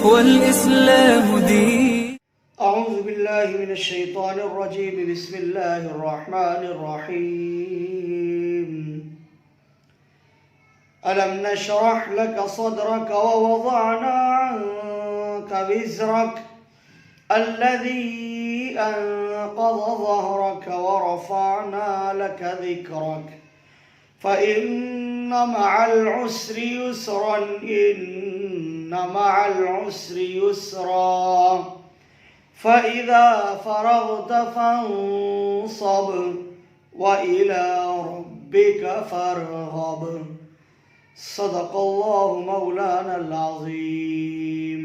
والإسلام دين. أعوذ بالله من الشيطان الرجيم. بسم الله الرحمن الرحيم. ألم نشرح لك صدرك ووضعنا عنك وزرك الذي أنقض ظهرك ورفعنا لك ذكرك فإن مع العسر يسرا إن مع العسر يسرا فإذا فرغت فانصب وإلى ربك فارغب. صدق اللہ مولانا العظیم.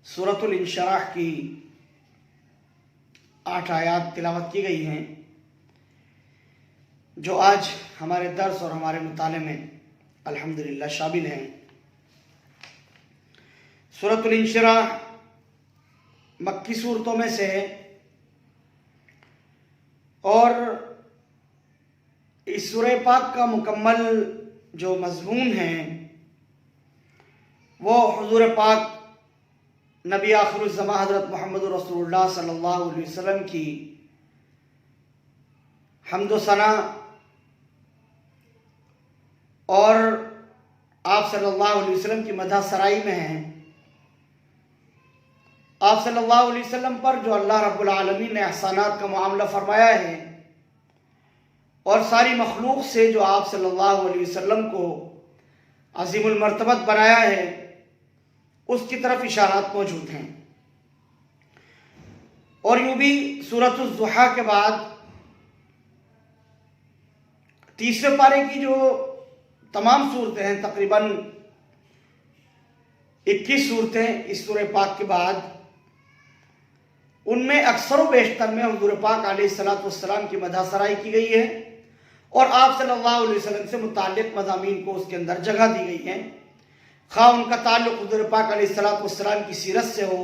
سورۃ الانشراح کی 8 آیات تلاوت کی گئی ہیں جو آج ہمارے درس اور ہمارے مطالعے میں الحمدللہ شامل ہیں. سورۃ الانشراح مکی صورتوں میں سے ہے اور اس سورہ پاک کا مکمل جو مضمون ہے وہ حضور پاک نبی آخر الزمان حضرت محمد رسول اللہ صلی اللہ علیہ وسلم کی حمد و ثنا اور آپ صلی اللہ علیہ وسلم کی مدح سرائی میں ہیں. آپ صلی اللہ علیہ وسلم پر جو اللہ رب العالمین نے احسانات کا معاملہ فرمایا ہے اور ساری مخلوق سے جو آپ صلی اللہ علیہ وسلم کو عظیم المرتبت بنایا ہے اس کی طرف اشارات موجود ہیں. اور یوں بھی سورۃ الضحیٰ کے بعد تیسرے پارے کی جو تمام صورتیں ہیں تقریباً 21 صورتیں اس سورہ پاک کے بعد ان میں اکثر و بیشتر میں حضور پاک علیہ السلام کی مدح سرائی کی گئی ہے اور آپ صلی اللہ علیہ وسلم سے متعلق مضامین کو اس کے اندر جگہ دی گئی ہے. خواہ ان کا تعلق حضور پاک علیہ السلام کی سیرت سے ہو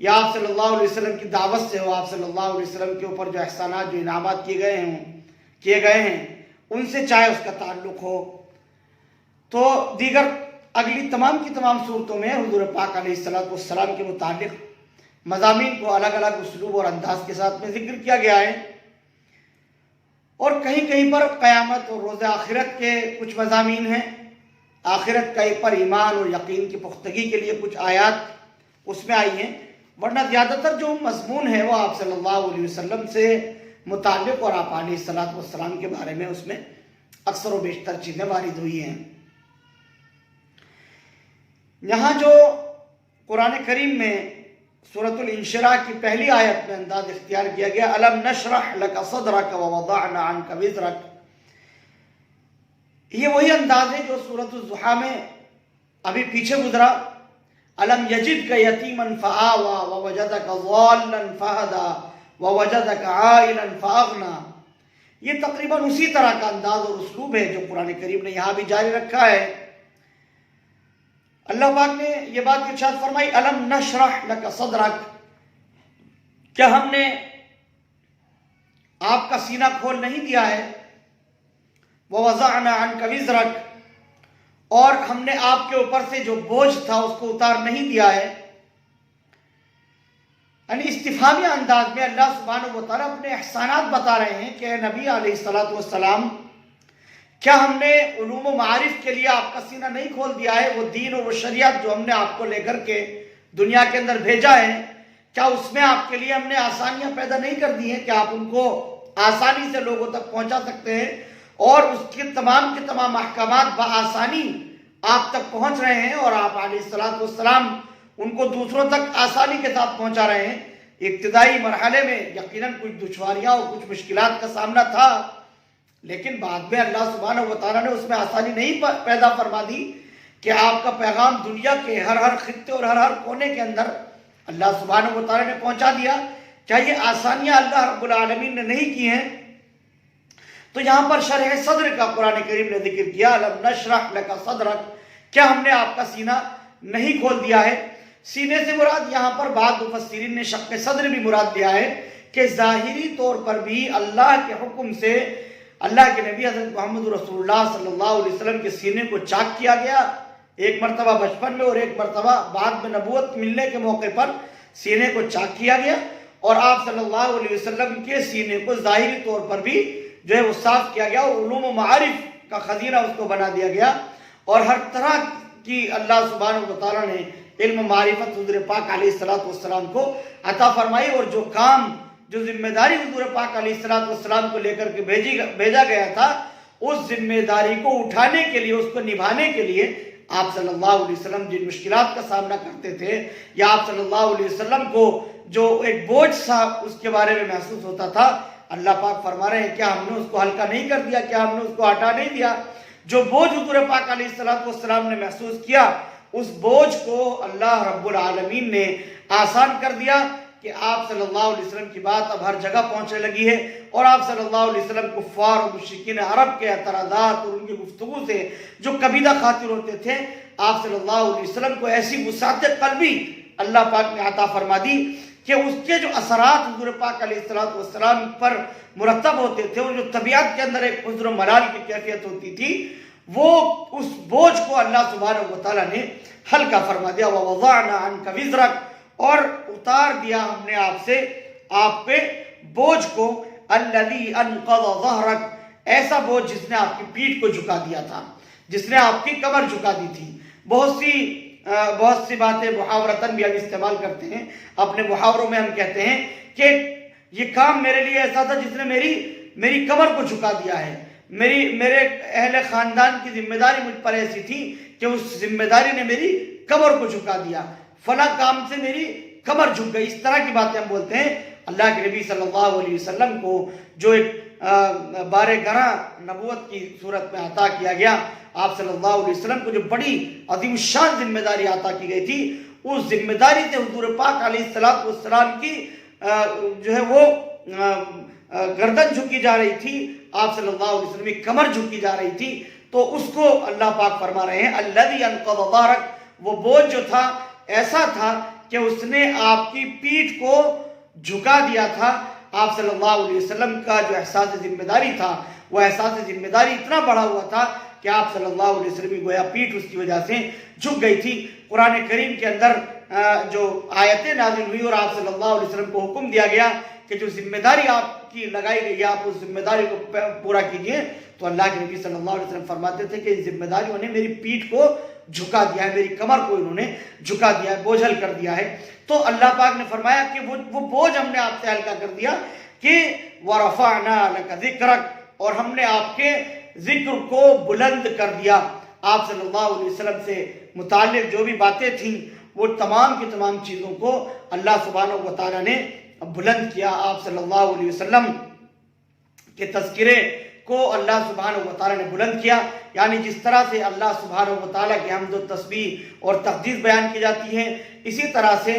یا آپ صلی اللہ علیہ وسلم کی دعوت سے ہو، آپ صلی اللہ علیہ وسلم کے اوپر جو احسانات جو انعامات کیے گئے ہیں ان سے چاہے اس کا تعلق ہو. تو دیگر اگلی تمام کی تمام صورتوں میں حضور پاک علیہ السلام کے متعلق مضامین کو الگ الگ اسلوب اور انداز کے ساتھ میں ذکر کیا گیا ہے اور کہیں کہیں پر قیامت اور روز آخرت کے کچھ مضامین ہیں. آخرت کا پر ایمان اور یقین کی پختگی کے لیے کچھ آیات اس میں آئی ہیں، ورنہ زیادہ تر جو مضمون ہے وہ آپ صلی اللہ علیہ وسلم سے متعلق اور آپ علیہ السلام کے بارے میں اس میں اکثر و بیشتر چیزیں وارد ہوئی ہیں. یہاں جو قرآن کریم میں سورۃ الانشراح کی پہلی آیت میں انداز اختیار کیا گیا الم نشرح لک صدرک ووضعنا عنک وزرک، یہ وہی انداز ہے جو سورۃ الضحیٰ میں ابھی پیچھے گزرا. الم یجدک یتیما فآوی ووجدک ضالا فہدی ووجدک عائلا فاغنی، یہ تقریباً اسی طرح کا انداز اور اسلوب ہے جو قرآن کریم نے یہاں بھی جاری رکھا ہے. اللہ پاک نے یہ بات ارشاد فرمائی الم نشرح لک صدرک، کیا ہم نے آپ کا سینہ کھول نہیں دیا ہے، ووضعنا عنک وزرک، اور ہم نے آپ کے اوپر سے جو بوجھ تھا اس کو اتار نہیں دیا ہے. یعنی استفہامی انداز میں اللہ سبحانہ و تعالیٰ اپنے احسانات بتا رہے ہیں کہ اے نبی علیہ السلام، کیا ہم نے علوم و معارف کے لیے آپ کا سینہ نہیں کھول دیا ہے؟ وہ دین اور وہ شریعت جو ہم نے آپ کو لے کر کے دنیا کے اندر بھیجا ہے، کیا اس میں آپ کے لیے ہم نے آسانیاں پیدا نہیں کر دی ہیں کہ آپ ان کو آسانی سے لوگوں تک پہنچا سکتے ہیں اور اس کے تمام احکامات بآسانی آپ تک پہنچ رہے ہیں اور آپ علیہ السلام ان کو دوسروں تک آسانی کے ساتھ پہنچا رہے ہیں. ابتدائی مرحلے میں یقیناً کچھ دشواریاں اور کچھ مشکلات کا سامنا تھا، لیکن بعد میں اللہ سبحانہ و تعالیٰ نے اس میں آسانی نہیں پیدا فرما دی کہ آپ کا پیغام دنیا کے ہر خطے اور ہر کونے کے اندر اللہ سبحانہ و تعالیٰ نے پہنچا دیا. کیا یہ آسانیاں اللہ رب العالمین نے نہیں کی ہیں؟ تو یہاں پر شرح صدر کا قرآن کریم نے ذکر کیا الم نشرح لک صدرک، کیا ہم نے آپ کا سینہ نہیں کھول دیا ہے؟ سینے سے مراد یہاں پر بعض مفسرین نے شق صدر بھی مراد لیا ہے کہ ظاہری طور پر بھی اللہ کے حکم سے اللہ کے نبی حضرت محمد رسول اللہ صلی اللہ علیہ وسلم کے سینے کو چاک کیا گیا ایک مرتبہ بچپن میں اور ایک مرتبہ بعد میں نبوت ملنے کے موقع پر سینے کو چاک کیا گیا، اور آپ صلی اللہ علیہ وسلم کے سینے کو ظاہری طور پر بھی جو ہے وہ صاف کیا گیا، اور علوم و معارف کا خزینہ اس کو بنا دیا گیا، اور ہر طرح کی اللہ سبحانہ و تعالیٰ نے علم معرفت حضور پاک علیہ السلام کو عطا فرمائی، اور جو کام جو ذمہ داری حضور پاک علیہ السلام کو لے کر کے بھیجا گیا تھا، اس ذمہ داری کو اٹھانے کے لیے، اس کو نبھانے کے لیے آپ صلی اللہ علیہ وسلم جن مشکلات کا سامنا کرتے تھے، یا آپ صلی اللہ علیہ وسلم کو جو ایک بوجھ سا اس کے بارے میں محسوس ہوتا تھا، اللہ پاک فرما رہے ہیں کیا ہم نے اس کو ہلکا نہیں کر دیا، کیا ہم نے اس کو ہٹا نہیں دیا؟ جو بوجھ حضور پاک علیہ السلام نے محسوس کیا، اس بوجھ کو اللہ رب العالمین نے آسان کر دیا کہ آپ صلی اللہ علیہ وسلم کی بات اب ہر جگہ پہنچنے لگی ہے، اور آپ صلی اللہ علیہ وسلم کفار اور مشرکین عرب کے اعتراضات اور ان کی گفتگو سے جو کبیدہ خاطر ہوتے تھے، آپ صلی اللہ علیہ وسلم کو ایسی وسعت قلبی اللہ پاک نے عطا فرما دی کہ اس کے جو اثرات حضور پاک علیہ السلام پر مرتب ہوتے تھے، اور جو طبیعت کے اندر ایک حزن و ملال کی کیفیت ہوتی تھی، وہ اس بوجھ کو اللہ سبحانہ و تعالیٰ نے ہلکا فرما دیا۔ وَوَضَعْنَا عَنْكَ وِزْرَكَ، اور اتار دیا ہم نے آپ سے آپ پہ بوجھ کو، الَّذِي أَنْقَضَ ظَهْرَكَ، ایسا بوجھ جس نے آپ کی پیٹھ کو جھکا دیا تھا، جس نے آپ کی کمر جھکا دی تھی۔ بہت سی باتیں محاورتاً بھی ہم استعمال کرتے ہیں، اپنے محاوروں میں ہم کہتے ہیں کہ یہ کام میرے لیے ایسا تھا جس نے میری کمر کو جھکا دیا ہے، میرے اہل خاندان کی ذمہ داری مجھ پر ایسی تھی کہ اس ذمہ داری نے میری کمر کو جھکا دیا، فلاں کام سے میری کمر جھک گئی۔ اس طرح کی باتیں ہم بولتے ہیں۔ اللہ کے نبی صلی اللہ علیہ وسلم کو جو ایک بار گراں نبوت کی صورت میں عطا کیا گیا، آپ صلی اللہ علیہ وسلم کو جو بڑی عظیم شان ذمہ داری عطا کی گئی تھی، اس ذمہ داری سے حضور پاک علیہ السلام کی جو ہے وہ گردن جھکی جا رہی تھی، آپ صلی اللہ علیہ وسلم کی کمر جھکی جا رہی تھی، تو اس کو اللہ پاک فرما رہے ہیں الذی انقض ظہرک، وہ بوجھ جو تھا ایسا تھا کہ اس نے آپ کی پیٹھ کو جھکا دیا تھا۔ آپ صلی اللہ علیہ وسلم کا جو احساس ذمہ داری تھا، وہ احساس ذمہ داری اتنا بڑا ہوا تھا کہ آپ صلی اللہ علیہ وسلم کی گویا پیٹھ اس کی وجہ سے جھک گئی تھی۔ قرآن کریم کے اندر جو آیتیں نازل ہوئی اور آپ صلی اللہ علیہ وسلم کو حکم دیا گیا کہ جو ذمہ داری آپ کی لگائی گئی ہے آپ اس ذمہ داری کو پورا کیجئے، تو اللہ کے نبی صلی اللہ علیہ وسلم فرماتے تھے کہ ذمہ داریوں نے میری پیٹھ کو جھکا دیا ہے، میری کمر کو انہوں نے جھکا دیا ہے، بوجھل کر دیا ہے۔ تو اللہ پاک نے فرمایا کہ وہ بوجھ ہم نے آپ سے ہلکا کر دیا کہ وَرَفَعْنَا لَكَ ذِكْرَكَ، اور ہم نے آپ کے ذکر کو بلند کر دیا۔ آپ صلی اللہ علیہ وسلم سے متعلق جو بھی باتیں تھیں، وہ تمام کی تمام چیزوں کو اللہ سبحانہ و تعالیٰ نے بلند کیا۔ آپ صلی اللہ علیہ وسلم کے تذکرے کو اللہ سبحانہ و تعالیٰ نے بلند کیا، یعنی جس طرح سے اللہ سبحانہ و تعالیٰ کی حمد و تسبیح اور تقدیس بیان کی جاتی ہے، اسی طرح سے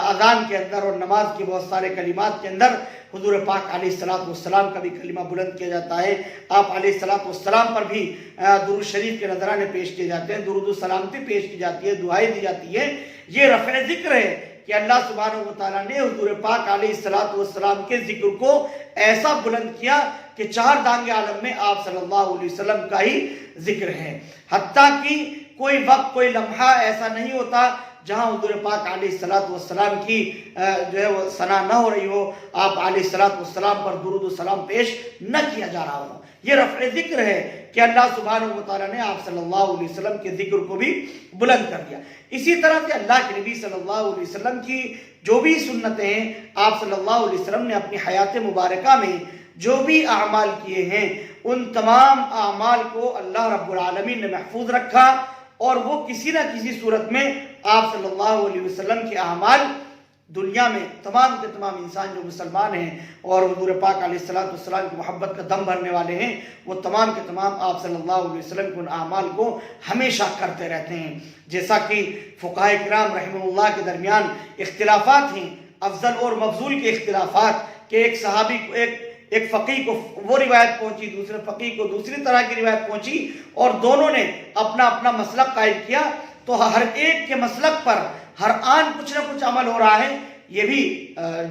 اذان کے اندر اور نماز کے بہت سارے کلمات کے اندر حضور پاک علیہ السلام کا بھی کلمہ بلند کیا جاتا ہے۔ آپ علیہ السلام پر بھی درود شریف کے نذرانے پیش کیے جاتے ہیں، درود و سلامتی پیش کی جاتی ہے، دعائیں دی جاتی ہے۔ یہ رفع ذکر ہے کہ اللہ سبحانہ و تعالیٰ نے حضور پاک علیہ السلام کے ذکر کو ایسا بلند کیا کہ چار دانگ عالم میں آپ صلی اللہ علیہ وسلم کا ہی ذکر ہے، حتیٰ کہ کوئی وقت کوئی لمحہ ایسا نہیں ہوتا جہاں حضور پاک علیہ السلام کی جو ہے وہ ثنا نہ ہو رہی ہو، آپ علیہ السلام پر درود و سلام پیش نہ کیا جا رہا ہو۔ یہ رفع ذکر ہے کہ اللہ سبحانہ و تعالیٰ نے آپ صلی اللہ علیہ وسلم کے ذکر کو بھی بلند کر دیا۔ اسی طرح سے اللہ کے نبی صلی اللہ علیہ وسلم کی جو بھی سنتیں ہیں، آپ صلی اللہ علیہ وسلم نے اپنی حیات مبارکہ میں جو بھی اعمال کیے ہیں، ان تمام اعمال کو اللہ رب العالمین نے محفوظ رکھا، اور وہ کسی نہ کسی صورت میں آپ صلی اللہ علیہ وسلم کے اعمال دنیا میں تمام کے تمام انسان جو مسلمان ہیں اور حضور پاک علیہ السلام کی محبت کا دم بھرنے والے ہیں، وہ تمام کے تمام آپ صلی اللہ علیہ وسلم کے ان اعمال کو ہمیشہ کرتے رہتے ہیں۔ جیسا کہ فقہاء کرام رحمہ اللہ کے درمیان اختلافات ہیں، افضل اور مفضول کے اختلافات، کہ ایک صحابی کو ایک فقیہ کو وہ روایت پہنچی، دوسرے فقیہ کو دوسری طرح کی روایت پہنچی، اور دونوں نے اپنا اپنا مسلک قائم کیا، تو ہر ایک کے مسلک پر ہر آن کچھ نہ کچھ عمل ہو رہا ہے، یہ بھی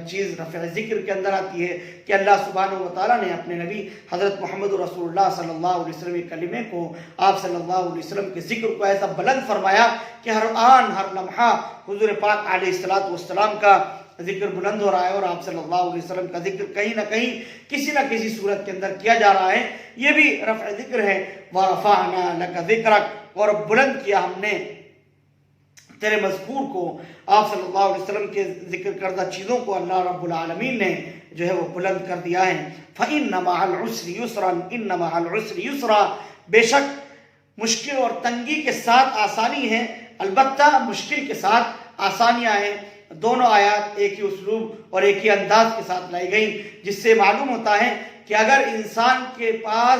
چیز رفع ذکر کے اندر آتی ہے کہ اللہ سبحانہ و تعالیٰ نے اپنے نبی حضرت محمد رسول اللہ صلی اللہ علیہ وسلم کے کلمے کو، آپ صلی اللہ علیہ وسلم کے ذکر کو ایسا بلند فرمایا کہ ہر آن ہر لمحہ حضور پاک علیہ السلام کا ذکر بلند ہو رہا ہے، اور آپ صلی اللہ علیہ وسلم کا ذکر کہیں نہ کہیں کسی نہ کسی صورت کے اندر کیا جا رہا ہے۔ یہ بھی رفع ذکر ہے۔ وَرَفَعْنَا لَكَ ذِكْرَكَ، اور بلند کیا ہم نے تیرے مذکور کو، آپ صلی اللہ علیہ وسلم کے ذکر کردہ چیزوں کو اللہ رب العالمین نے جو ہے وہ بلند کر دیا ہے۔ فَإِنَّ مَعَ الْعُسْرِ يُسْرًا إِنَّ مَعَ الْعُسْرِ يُسْرًا، بے شک مشکل اور تنگی کے ساتھ آسانی ہے، البتہ مشکل کے ساتھ آسانیاں ہیں۔ دونوں آیات ایک ہی اسلوب اور ایک ہی انداز کے ساتھ لائی گئی، جس سے معلوم ہوتا ہے کہ اگر انسان کے پاس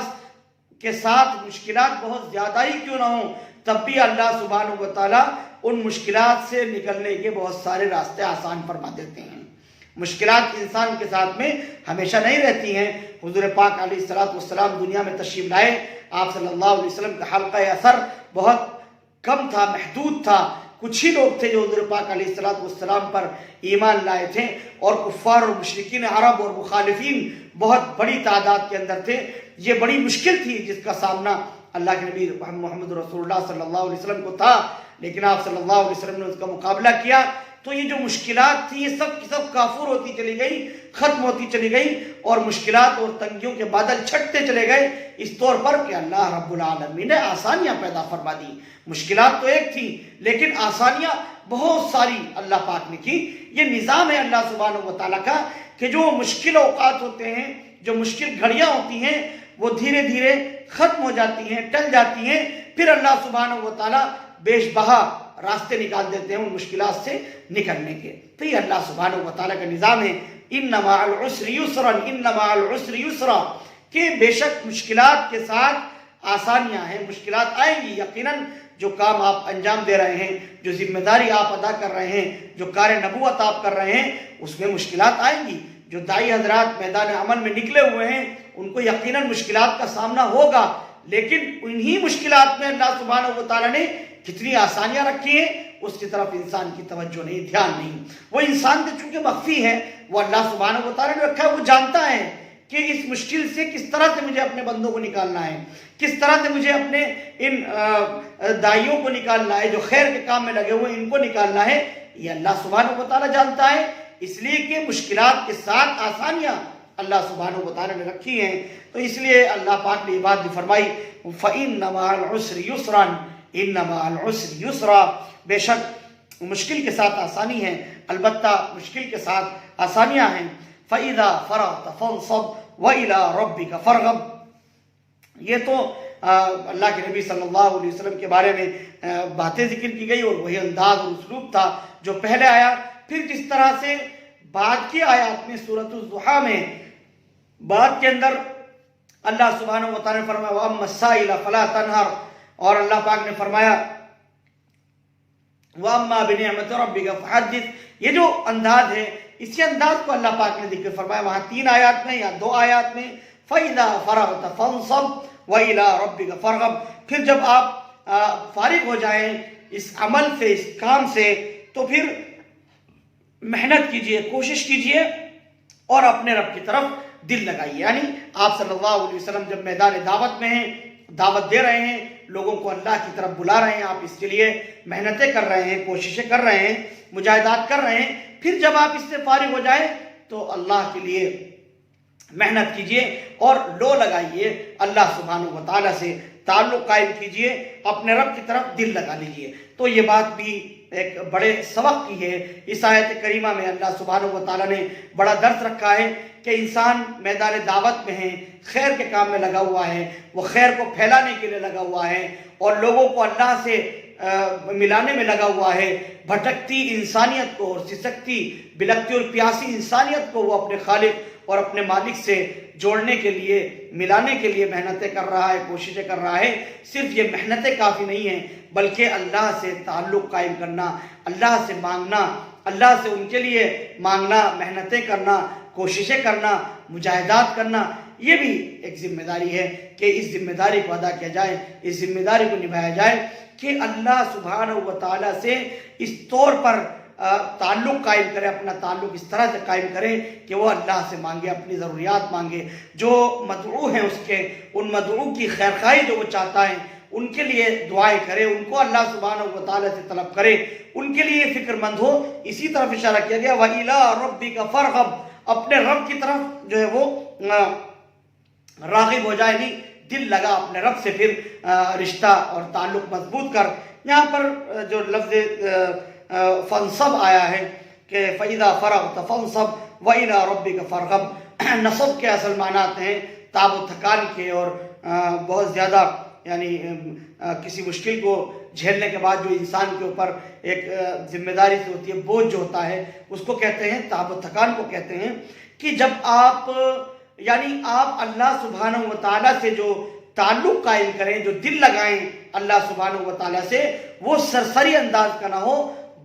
کے ساتھ مشکلات بہت زیادہ ہی کیوں نہ ہوں، تب بھی اللہ سبحانہ و تعالیٰ ان مشکلات سے نکلنے کے بہت سارے راستے آسان فرما دیتے ہیں۔ مشکلات انسان کے ساتھ میں ہمیشہ نہیں رہتی ہیں۔ حضور پاک علیہ السلام دنیا میں تشریف لائے، آپ صلی اللہ علیہ وسلم کا حلقہ اثر بہت کم تھا، محدود تھا، کچھ ہی لوگ تھے جو حضور پاک علیہ السلام پر ایمان لائے تھے، اور کفار اور مشرکین عرب اور مخالفین بہت بڑی تعداد کے اندر تھے۔ یہ بڑی مشکل تھی جس کا سامنا اللہ کے نبی محمد رسول اللہ صلی اللہ علیہ وسلم کو تھا، لیکن آپ صلی اللہ علیہ وسلم نے اس کا مقابلہ کیا۔ تو یہ جو مشکلات تھی یہ سب کی سب کافور ہوتی چلی گئی، ختم ہوتی چلی گئی، اور مشکلات اور تنگیوں کے بادل چھٹتے چلے گئے، اس طور پر کہ اللہ رب العالمین نے آسانیاں پیدا فرما دی۔ مشکلات تو ایک تھی لیکن آسانیاں بہت ساری اللہ پاک نے کی۔ یہ نظام ہے اللہ سبحانہ و تعالیٰ کا کہ جو مشکل اوقات ہوتے ہیں، جو مشکل گھڑیاں ہوتی ہیں، وہ دھیرے دھیرے ختم ہو جاتی ہیں، ٹل جاتی ہیں، پھر اللہ سبحانہ و تعالیٰ بیش بہا راستے نکال دیتے ہیں ان مشکلات سے نکلنے کے۔ تو یہ اللہ سبحانہ و تعالیٰ کا نظام ہے، ان مع العسر یسرا، ان مع العسر یسرا، کہ بے شک مشکلات کے ساتھ آسانیاں ہیں۔ مشکلات آئیں گی یقیناً، جو کام آپ انجام دے رہے ہیں، جو ذمہ داری آپ ادا کر رہے ہیں، جو کار نبوت آپ کر رہے ہیں، اس میں مشکلات آئیں گی۔ جو داعی حضرات میدان عمل میں نکلے ہوئے ہیں ان کو یقیناً مشکلات کا سامنا ہوگا، لیکن انہی مشکلات میں اللہ سبحانہ و تعالیٰ نے کتنی آسانیاں رکھی ہیں اس کی طرف انسان کی توجہ نہیں، دھیان نہیں۔ وہ انسان تو چونکہ مخفی ہے، وہ اللہ سبحانہ و تعالیٰ نے رکھا ہے، وہ جانتا ہے کہ اس مشکل سے کس طرح سے مجھے اپنے بندوں کو نکالنا ہے، کس طرح سے مجھے اپنے ان دائیوں کو نکالنا ہے، جو خیر کے کام میں لگے ہوئے ان کو نکالنا ہے۔ یہ اللہ سبحانہ و تعالیٰ جانتا ہے، اس لیے کہ مشکلات کے ساتھ آسانیاں اللہ سبحانہ و تعالیٰ نے رکھی ہیں۔ تو اس لیے اللہ پاک نے یہ بات بھی فرمائی، فَإِنَّ مَعَ الْعُسْرِ يُسْرًا إِنَّ مَعَ الْعُسْرِ يُسْرًا، بے شک مشکل کے ساتھ آسانی ہے، البتہ مشکل کے ساتھ آسانیاں ہیں۔ فَإِذَا فَرَغْتَ فَانصَبْ وَإِلَىٰ رَبِّكَ فَارْغَب، یہ تو اللہ کے نبی صلی اللہ علیہ وسلم کے بارے میں باتیں ذکر کی گئی، اور وہی انداز اور اسلوب تھا جو پہلے آیا۔ پھر جس طرح سے بعد کی آیات میں سورۃ الضحیٰ میں بعد کے اندر اللہ سبحانہ و تعالیٰ نے فرمایا وَأَمَّا السَّائِلَ فَلَا تَنْهَرْ، اور اللہ پاک نے فرمایا وَأَمَّا بِنِعْمَةِ رَبِّكَ فَحَدِّثْ، یہ جو انداز ہے اسی انداز کو اللہ پاک نے ذکر فرمایا وہاں 3 آیات میں یا 2 آیات میں، فَإِذَا فَرَغْتَ فَانصَبْ وَإِلَىٰ رَبِّكَ فَارْغَب، پھر جب آپ فارغ ہو جائیں اس عمل سے، اس کام سے، تو پھر محنت کیجئے، کوشش کیجئے اور اپنے رب کی طرف دل لگائیے۔ یعنی آپ صلی اللہ علیہ وسلم جب میدان دعوت میں ہیں، دعوت دے رہے ہیں، لوگوں کو اللہ کی طرف بلا رہے ہیں، آپ اس کے لیے محنتیں کر رہے ہیں، کوششیں کر رہے ہیں، مجاہدات کر رہے ہیں، پھر جب آپ اس سے فارغ ہو جائیں تو اللہ کے لیے محنت کیجئے اور لو لگائیے، اللہ سبحانہ و تعالیٰ سے تعلق قائم کیجئے، اپنے رب کی طرف دل لگا لیجئے۔ تو یہ بات بھی ایک بڑے سبق کی ہے۔ اس آیت کریمہ میں اللہ سبحانہ و تعالیٰ نے بڑا درس رکھا ہے کہ انسان میدان دعوت میں ہے، خیر کے کام میں لگا ہوا ہے، وہ خیر کو پھیلانے کے لیے لگا ہوا ہے اور لوگوں کو اللہ سے ملانے میں لگا ہوا ہے۔ بھٹکتی انسانیت کو اور سسکتی، بلکتی اور پیاسی انسانیت کو وہ اپنے خالق اور اپنے مالک سے جوڑنے کے لیے، ملانے کے لیے محنتیں کر رہا ہے، کوششیں کر رہا ہے۔ صرف یہ محنتیں کافی نہیں ہیں، بلکہ اللہ سے تعلق قائم کرنا، اللہ سے مانگنا، اللہ سے ان کے لیے مانگنا، محنتیں کرنا، کوششیں کرنا، مجاہدات کرنا، یہ بھی ایک ذمہ داری ہے کہ اس ذمہ داری کو ادا کیا جائے، اس ذمہ داری کو نبھایا جائے کہ اللہ سبحانہ و تعالیٰ سے اس طور پر تعلق قائم کرے، اپنا تعلق اس طرح سے قائم کرے کہ وہ اللہ سے مانگے، اپنی ضروریات مانگے، جو مدعو ہیں اس کے، ان مدعو کی خیرخواہی جو وہ چاہتا ہے ان کے لیے دعائیں کرے، ان کو اللہ سبحانہ و تعالیٰ سے طلب کرے، ان کے لیے فکر مند ہو۔ اسی طرف اشارہ کیا گیا وَإِلَىٰ رَبِّكَ فَارْغَب، اپنے رب کی طرف جو ہے وہ راغب ہو جائے، نہیں دل لگا اپنے رب سے، پھر رشتہ اور تعلق مضبوط کر۔ یہاں پر جو لفظ فنصب آیا ہے کہ فَإِذَا فَرَغْتَ فَانصَبْ وَإِلَىٰ رَبِّكَ فَارْغَب، نصب کے اصل معنات ہیں تعب و تھکان کے، اور بہت زیادہ یعنی کسی مشکل کو جھیلنے کے بعد جو انسان کے اوپر ایک ذمہ داری سے ہوتی ہے، بوجھ جو ہوتا ہے، اس کو کہتے ہیں تعب و تھکان کو کہتے ہیں، کہ جب آپ یعنی آپ اللہ سبحانہ و تعالیٰ سے جو تعلق قائم کریں، جو دل لگائیں اللہ سبحانہ و تعالیٰ سے، وہ سرسری انداز کا نہ ہو،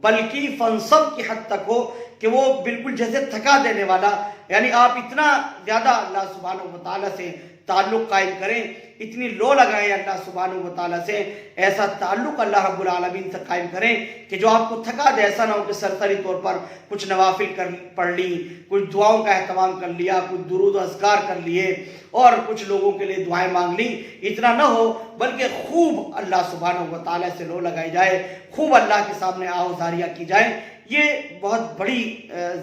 بلکہ فنصب کی حد تک ہو کہ وہ بالکل جیسے تھکا دینے والا، یعنی آپ اتنا زیادہ اللہ سبحانہ و تعالیٰ سے تعلق قائم کریں، اتنی لو لگائیں اللہ سبحانہ و تعالیٰ سے، ایسا تعلق اللہ رب العالمین سے قائم کریں کہ جو آپ کو تھکا دے۔ ایسا نہ ہو کہ سرسری طور پر کچھ نوافل پڑھ لی، کچھ دعاؤں کا اہتمام کر لیا، کچھ درود و اذکار کر لیے، اور کچھ لوگوں کے لیے دعائیں مانگ لی، اتنا نہ ہو، بلکہ خوب اللہ سبحانہ و تعالیٰ سے لو لگائی جائے، خوب اللہ کے سامنے آہوازاریاں کی جائیں۔ یہ بہت بڑی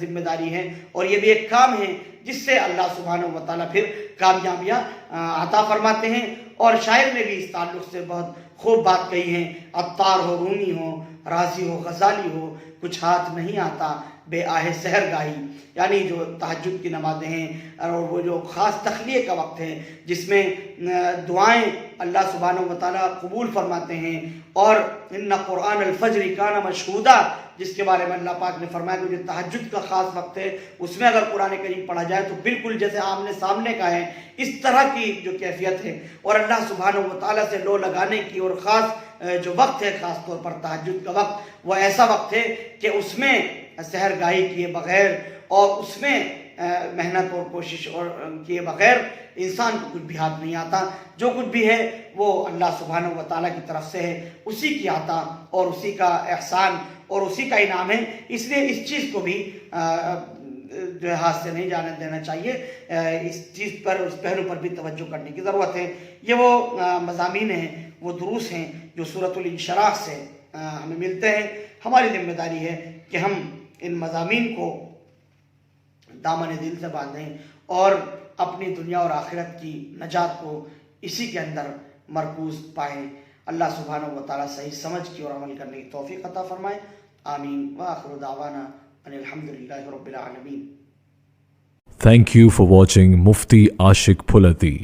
ذمہ داری ہے، اور یہ بھی ایک کام ہے جس سے اللہ سبحانہ و تعالیٰ پھر کامیابیاں عطا فرماتے ہیں۔ اور شاعر نے بھی اس تعلق سے بہت خوب بات کہی ہے، عطار ہو، رومی ہو، رازی ہو، غزالی ہو، کچھ ہاتھ نہیں آتا بے آہ سحر گاہی، یعنی جو تہجد کی نمازیں ہیں، اور وہ جو خاص تخلیہ کا وقت ہے جس میں دعائیں اللہ سبحانہ و تعالیٰ قبول فرماتے ہیں، اور ان قرآن الفجر کان مشہودا، جس کے بارے میں اللہ پاک نے فرمایا کہ جو تہجد کا خاص وقت ہے اس میں اگر قرآن کریم پڑھا جائے تو بالکل جیسے آمنے سامنے کا ہے، اس طرح کی جو کیفیت ہے۔ اور اللہ سبحانہ و تعالیٰ سے لو لگانے کی اور خاص جو وقت ہے، خاص طور پر تہجد کا وقت، وہ ایسا وقت ہے کہ اس میں سحر گاہی کیے بغیر اور اس میں محنت اور کوشش اور کیے بغیر انسان کو کچھ بھی ہاتھ نہیں آتا۔ جو کچھ بھی ہے وہ اللہ سبحانہ و تعالیٰ کی طرف سے ہے، اسی کی عطا اور اسی کا احسان اور اسی کا انعام ہے۔ اس لیے اس چیز کو بھی جو ہے ہاتھ سے نہیں جانے دینا چاہیے، اس چیز پر، اس پہلو پر بھی توجہ کرنے کی ضرورت ہے۔ یہ وہ مضامین ہیں، وہ دروس ہیں جو سورۃ الانشراح سے ہمیں ملتے ہیں۔ ہماری ذمہ داری ہے کہ ہم ان مضامین کو دامن دل سے باندھیں اور اپنی دنیا اور آخرت کی نجات کو اسی کے اندر مرکوز پائیں۔ اللہ سبحانہ و تعالیٰ صحیح سمجھ کی اور عمل کرنے کی توفیق عطا فرمائے۔ آمین وآخر دعوانا ان الحمدللہ رب العالمین۔ Thank you for watching Mufti Ashik Phulati.